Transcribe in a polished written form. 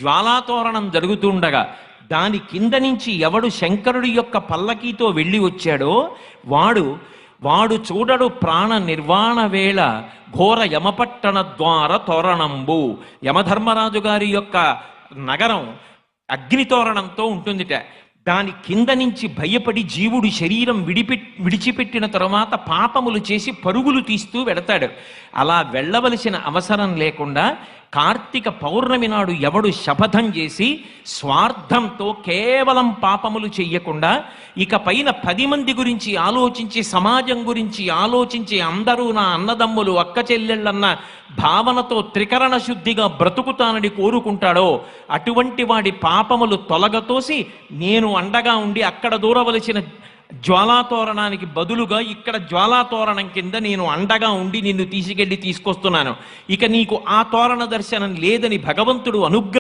జ్వాలాతోరణం జరుగుతుండగా దాని కింద నుంచి ఎవడు శంకరుడి యొక్క పల్లకీతో వెళ్ళి వచ్చాడో వాడు చూడడు ప్రాణ నిర్వాణ వేళ ఘోర యమపట్టణ ద్వార తోరణంబు. యమధర్మరాజు గారి యొక్క నగరం అగ్నితోరణంతో ఉంటుందిట. దాని కింద నుంచి భయపడి జీవుడు శరీరం విడిచిపెట్టిన తరువాత పాపములు చేసి పరుగులు తీస్తూ వెడతాడు. అలా వెళ్ళవలసిన అవసరం లేకుండా కార్తీక పౌర్ణమి నాడు ఎవడు శపథం చేసి స్వార్థంతో కేవలం పాపములు చెయ్యకుండా ఇక పైన 10 మంది గురించి ఆలోచించి సమాజం గురించి ఆలోచించి అందరూ నా అన్నదమ్ములు అక్క చెల్లెళ్ళన్న భావనతో త్రికరణ శుద్ధిగా బ్రతుకుతానని కోరుకుంటాడో అటువంటి వాడి పాపములు తొలగతోసి నేను అండగా ఉండి అక్కడ దూరవలసిన జ్వాలాతోరణానికి బదులుగా ఇక్కడ జ్వాలాతోరణం కింద నేను అండగా ఉండి నిన్ను తీసుకొస్తున్నాను. ఇక నీకు ఆ తోరణ దర్శనం లేదని భగవంతుడు అనుగ్రహం